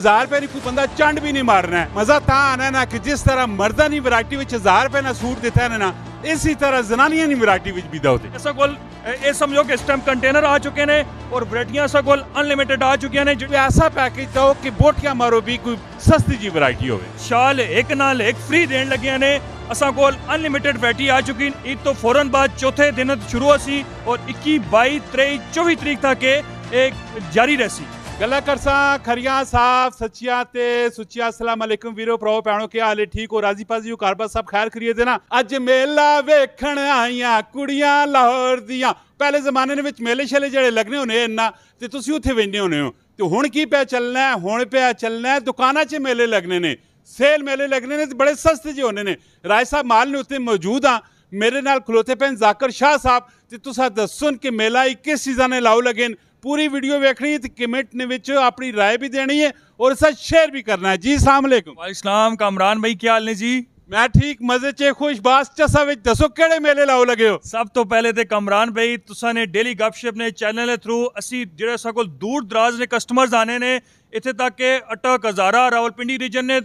1000 रुपए कोई बंदा चंड भी नहीं मारना है। मजा ता आना है ना कि जिस तरह मर्दा नी वैरायटी विच 1000 रुपए ना सूट दिता है ना, इसी तरह जनानियां नी वैरायटी विच भी दौते। ऐसा कोल ये समझो कि इस टाइम कंटेनर आ चुके ने और वैरायटियां ऐसा कोल अनलिमिटेड आ चुकी ने। जो ऐसा पैकेज दो कि बोटियां मारो भी कोई सस्ती जी वैरायटी होवे। शाल एक नाल एक फ्री देन लगे ने। असा कोल अनलिमिटेड वैरायटी आ चुकी। ईद तो फौरन बाद चौथे दिन शुरू होसी और 21, 22, 23, 24 तरीक तक एक जारी रहसी। गल्ला करसा खरियां साफ सच्चियां ते सुच्चियां। अस्सलाम वालेकुम वीरो भराओ भैणो, क्या हाल है? ठीक हो? राजी पाजी हो? कारबार सब खैर करिए दे ना। अज मेला वेखण आईयां कुड़ियां लाहौर दियां। पहले जमाने दे विच मेले शेले जेहड़े लगने होने इन्ना ते तुसीं उत्थे वेंदे होने हो, ते हुण की पिया चलना है? हुण पिया चलना है दुकानां 'च मेले लगने ने, सेल मेले लगने ने, बड़े सस्ते जे होने ने। राय साहब माल ने उत्ते मौजूद हाँ। मेरे नाल खलोते पे जाकिर शाह साहब, ते तुसां दस्सो कि मेला किस चीज़ां ने लाओ लगे। पूरी वीडियो वेखनी है तो कमेंट ने विच अपनी राय भी देनी है और साथ शेयर भी करना है जी। अस्सलाम वालेकुम। वालेकुम कामरान भाई, क्या हाल ने जी? मैं ठीक, मजे च खुश बास चसा विच। दसो केड़े मेले लाओ लगे हो? सब तो पहले ते कामरान भाई तुसा ने डेली गपशप ने चैनल थ्रू असी जेड़ा सा कोल दूर दराज ने कस्टमर्स आने ने इत्थे तक के अटक हजारा रावलपिंडी रीजन ने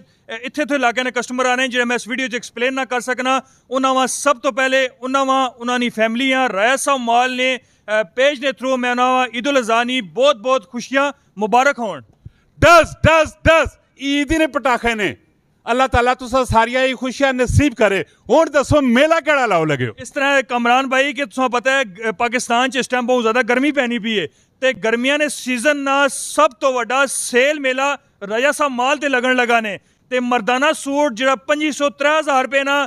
इत्थे तो इलाके ने कस्टमर आने जेड़ा मैं इस वीडियो च एक्सप्लेन ना कर सकना। उन्हां सब तो पहले उन्हां दी फैमिलियां राया साहब माल ने पेज के थ्रू मैं ईद उल अज़हा नी बहुत बहुत खुशियां मुबारक होन। दस दस दस ईद ने पटाखे ने। अल्लाह ताला तुसा सारियां ही खुशियां नसीब करे। हुण दसो मेला केड़ा लाओ लगे हो? इस तरह कमरान भाई कि तुसा पता है पाकिस्तान च इस टाइम बहुत ज़्यादा गर्मी पैनी पई है ते गर्मियां ने सीजन ना सब तो वड्डा सेल मेला राजा साहब माल ते लगन लगा ने। ते मर्दाना सूट जेड़ा 2500-3000 रुपए ना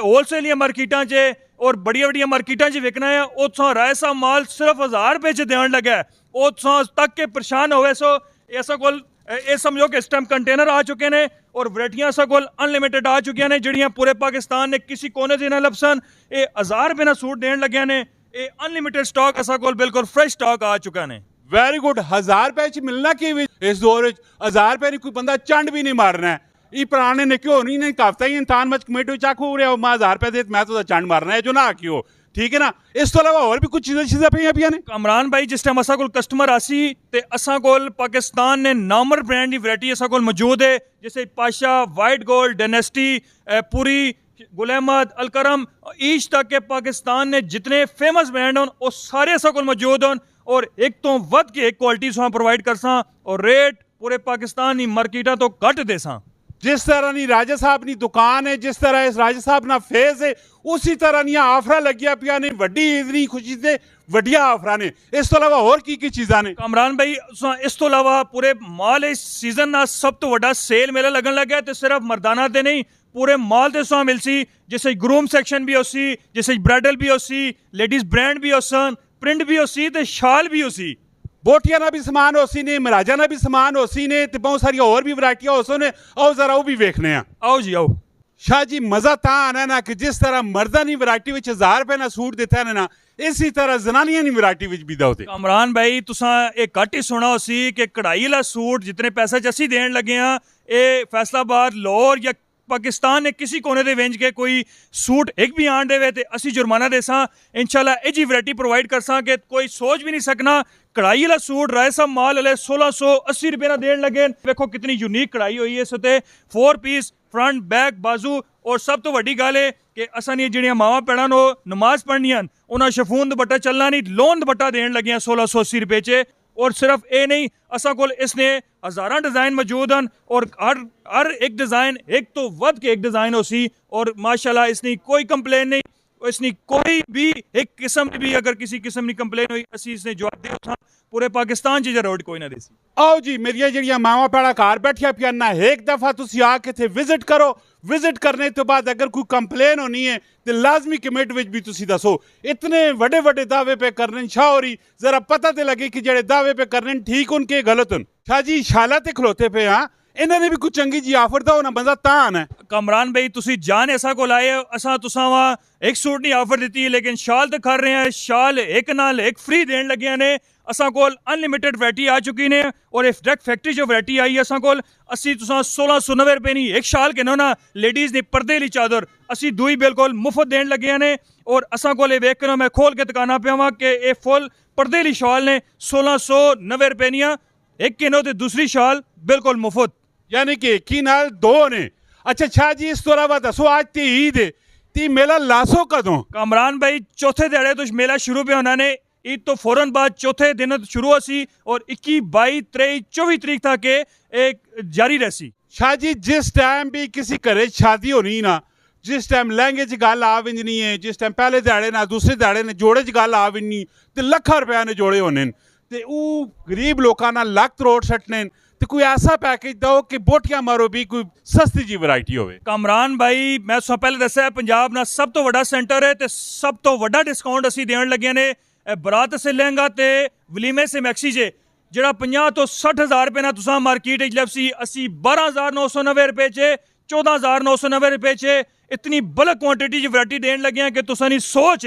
होलसेल मार्केटां च और बड़िया बड़िया मार्केटां च विकना है, वो तुसा राय साहब माल सिर्फ 1000 रुपए च देन लगा है। वो तुसा तक के परेशान होवे सो ऐसा कोल ये समझो कि इस टाइम कंटेनर आ चुके ने और वैरायटियां ऐसा कोल अनलिमिटेड आ चुकी ने जड़ियां पूरे पाकिस्तान ने किसी कोने से ना लपसन। ये 1000 रुपए ना सूट देन लगे ने। ये अनलिमिटेड स्टॉक ऐसा कोल बिल्कुल फ्रेश स्टॉक आ चुका ने। Very good. 1000 रुपए च मिलना की इस दौर 1000 रुपए कोई बंदा चंड भी नहीं मारना है। ये पुराने ने क्यों नहीं कहावता ही इंसान मच कमेटी चाकू रहे हो मैं 1000 रुपए दे मैं तो चंड मारना है जो ना क्यों। ठीक है ना। इस तो अलावा और भी कुछ चीज़ें पिया ने। कमरान भाई जिस टाइम असा कोल कस्टमर आसी ते असा कोल पाकिस्तान ने नामर ब्रांड की वैरायटी असा कोल मौजूद है, जैसे पाशा, वाइट गोल्ड, डायनेस्टी, पूरी, गुल अहमद, अलकरम, ईच तक के पाकिस्तान ने जितने फेमस ब्रांड हों वो सारे असा कोल मौजूद हों और एक तो वध के एक क्वालिटी सुहा प्रोवाइड करसा और रेट पूरे पाकिस्तान की मार्केटा तो घट देसा। जिस तरह नी राजा साहब की दुकान है, जिस तरह इस राजा साहब ना फेस है, उसी तरह नी आफर लगिया पिया ने। वड्डी ईद दी खुशी से वड्डिया आफर ने। इस तो अलावा और की चीज़ां ने? कामरान भाई इस तो अलावा पूरे माल इस सीजन ना सब तो वड्डा सेल मेला लगन लगा तो सिर्फ मर्दाना ते नहीं पूरे माल ते सुहा मिलसी। जैसे ग्रूम सेक्शन भी होसी, जैसे ब्राइडल भी होसी, लेडीज ब्रांड भी होसन, प्रिंट भी होसी ते शाल भी होसी। बोटियां ना भी समान होसी ने, महाराजा ना भी समान होसी ने, ते बहुत सारी और भी वैरायटियां होसो ने। आओ जरा वो भी वेखने हैं। आओ जी आओ। शाह जी मजा ता आना ना कि जिस तरह मर्दा नी वैरायटी विच 1000 रुपए ना सूट दिता है ना, इसी तरह जनानियां नी वैरायटी विच भी दौते। कामरान भाई तुसा एक घट ही सुना होसी कि कढ़ाई वाला सूट जितने पैसे च असी देन लगे हाँ ये फैसलाबाद, लाहौर या पाकिस्तान ने किसी कोने दे वेंज के कोई सूट एक भी आन देवे ते असी जुर्माना देसा। इंशाल्लाह एजी वैरायटी प्रोवाइड करसा कि कोई सोच भी नहीं सकना। कढ़ाई वाला सूट राय साहब माल वाले 1680 रुपए ना देन लगे। देखो कितनी यूनिक कढ़ाई हुई है इस उत्ते। 4 पीस फ्रंट बैक बाजू और सब तो वड्डी गल है कि असा नी जिहड़ियां मावां भैणां नो नमाज पढ़नियां उन्हां शफून दुपट्टा चलना नहीं, लोन दुपट्टा देन लगे 1680 रुपए च। और सिर्फ ये नहीं असा कोल इसने हज़ारां डिज़ाइन मौजूद हैं और हर एक डिज़ाइन एक तो वध के एक डिज़ाइन होसी और माशाल्लाह इसनी कोई कंप्लेन नहीं। इसनी कोई भी एक किस्म की भी अगर किसी किस्म की कंप्लेन हुई असी इसने जवाब दे उठा पूरे पाकिस्तान च रोड कोई ना देसी। आओ जी मेरिया जिहड़ियां मावां भैणां घर बैठिया पिया ना, एक दफ़ा तुसीं आके इत्थे विजिट करो। विजिट करने तो बाद अगर कोई कंप्लेन होनी है तो लाजमी कमेंट विच भी तुसीं दसो। इतने बड़े बड़े दावे पे करने शाह होरी जरा पता तो लगे कि जेड़े दावे पे करने ठीक उन के गलत उन। शाह जी शाला ते खलोते पे हाँ, इन्होंने भी कुछ चंगी जी ऑफर दो ना बंदा ता आना है। कमरान भाई तुसी जान ऐसा को लाए असा तुसा वहाँ एक सूट नहीं ऑफर दी लेकिन शाल तो कर रहे हैं। शाल एक नाल एक फ्री देन लगे ने। असा कोल अनलिमिटेड वैरायटी आ चुकी ने और इस डायरेक्ट फैक्ट्री जो वैरायटी आई असा कोल असी तुसा 1690 रुपए नहीं एक शाल के ना लेडीज ने पर्दे ली चादर असी दुई बिल्कुल मुफ्त देन लगे ने। और असा कोल वेख कर मैं खोल के दुकाना पे कि ये फुल पर्दे ली शाल ने 1690 रुपए निया ਇੱਕ ਕਿਨੋ ਤੇ ਦੂਸਰੀ ਸ਼ਾਲ ਬਿਲਕੁਲ ਮੁਫਤ। ਯਾਨੀ ਕਿ ਇੱਕ ਹੀ ਨਾਲ ਦੋ ਨੇ। ਅੱਛਾ ਸ਼ਾਹ ਜੀ, ਇਸ ਤੋਂ ਇਲਾਵਾ ਦੱਸੋ, ਅੱਜ ਤੇ ਈਦ ਹੈ ਤੇ ਮੇਲਾ ਲਾਸੋ ਕਦੋਂ? ਕਾਮਰਾਨ ਭਾਈ ਚੌਥੇ ਦਿਹਾੜੇ ਤੋਂ ਮੇਲਾ ਸ਼ੁਰੂ ਪਿਆ ਹੋਣਾ ਨੇ। ईद तो फौरन बाद चौथे दिन शुरू होसी और 21, 22, 23, 24 तरीक तक ये जारी रहसी। शाह जी, जिस टाइम भी किसी घरे शादी होनी ना, जिस टाइम लहंगे च गल आ विंजनी है, जिस टाइम पहले दिहाड़े ना दूसरे दिहाड़े ने जोड़े च गल आ विंजनी ते लखा रुपया ने जोड़े होने ते वो गरीब लोगों ना लख करोड़ सट्टने ते कोई ऐसा पैकेज दो कि बोटियां मारो भी कोई सस्ती जी वैरायटी होवे। कामरान भाई, मैं सब पहले दस्या पंजाब ना सब तो वड्डा सेंटर है ते सब तो वड्डा डिस्काउंट असीं देण लगे ने। बरात से लहंगा ते वलीमे से मैक्सी जे ਜਿਹੜਾ 50 ਤੋਂ 60,000 रुपए ना तुसां मार्केट विच लभसी, असी 12,990 रुपए च 14,990 रुपए च इतनी बल्क क्वांटिटी च वैरायटी देण लगे कि तुसां दी सोच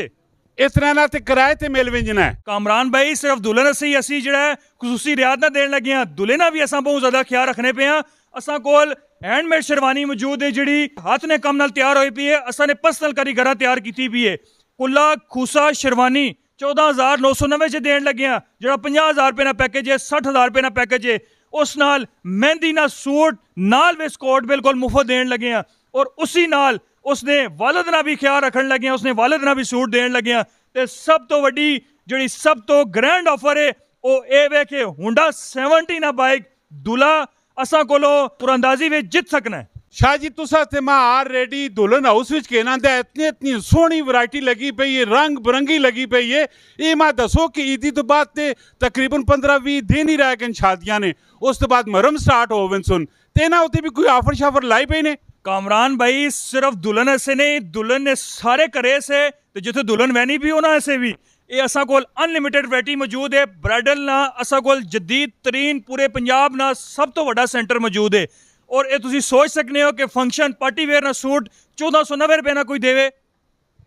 इस तरह ना ते किराए ते मिल विंजना है। कामरान भाई, सिर्फ दुल्हन असी ਜਿਹੜਾ ਖਸੂਸੀ ਰਿਆयत ना देण लगे हैं, दुल्हे ना भी असां बहुत ज़्यादा ख्याल रखने पे हैं। असां कोल हैंडमेड शेरवानी मौजूद है ਜਿਹੜੀ हथ ने कम नाल तैयार होई पई है। असां ने पर्सनल कारीगरां तैयार कीती पई है। कुल्ला खूसा शेरवानी 14,990 च देण लगे हैं। ਜਿਹੜਾ 50,000 रुपए ना पैकेज है, 60,000 रुपए ना पैकेज है, उस नाल मेहंदी ना सूट नाल वेस्टकोट बिल्कुल मुफ्त देण लगे हैं और उसी नाल उसने वालिद ना भी ख्याल रखन लगे हैं, उसने वालिद ना भी सूट देण लगे हैं। ते सब तो वड्डी ਜਿਹੜੀ सब तो ग्रैंड ऑफर है ਉਹ ਇਹ ਵੇ ਕਿ हुंडा 70 ना बाइक दूल्हा असां कोलों पुरंदाजी विच जित सकना है। शाह जी, तुसा ते मैं ऑलरेडी दुल्हन हाउस विच कहना दे इतनी इतनी सोहनी वैरायटी लगी पई है, रंग बिरंगी लगी पई है। ये मैं दसो कि ईदी तो बाद ते तकरीबन 15-20 दिन ही रह गए शादियां ने, उस तो बाद मुहर्रम स्टार्ट होवन सुन ते ना उत्ते भी कोई ऑफर शाफर लाई पई ने। कामरान भाई, सिर्फ दुल्हन ऐसे नहीं, दुल्हन ने सारे करे से ते जिथे दुल्हन वैनी भी होना ऐसे भी ये असां कोल अनलिमिटेड वैरायटी मौजूद है। ब्राइडल ना असां कोल जदीद तरीन पूरे पंजाब ना सब तो बड़ा सेंटर मौजूद है और ये तुसी सोच सकते हो कि फंक्शन पार्टी वेयर ना सूट 1490 रुपए ना कोई देवे।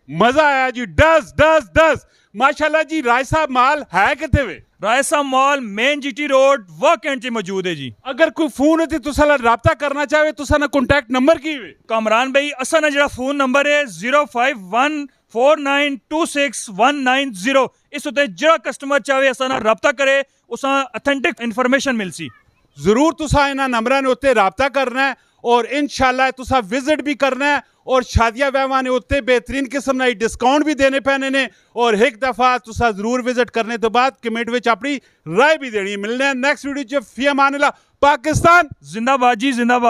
मजा आया जी। 10 माशाल्लाह जी। राय साहब माल है कितने वे? राय साहब mall main GT road work and च मौजूद है जी। अगर कोई फोन है तो तुसा नाल राब्ता करना चाहे तुसा ना कॉन्टैक्ट नंबर की वे? कामरान भाई, असा ना जरा फोन नंबर है 05149261990। इस उत्ते जरा कस्टमर चाहे असा ना राब्ता करे उसा ऑथेंटिक इन्फॉर्मेशन मिलसी। जरूर तुसा इन्हां नंबरां ने उत्ते राब्ता करना है और इंशाल्लाह तुसा विजिट भी करना है और शादियां विआहां ने उत्ते बेहतरीन किस्म नाल डिस्काउंट भी देने पैने ने और एक दफा तुसा जरूर विजिट करने तो बाद कमेंट विच अपनी राय भी देनी। मिलने नेक्स्ट वीडियो च। फी अमान अल्लाह। पाकिस्तान जिंदाबाद जी, जिंदाबाद।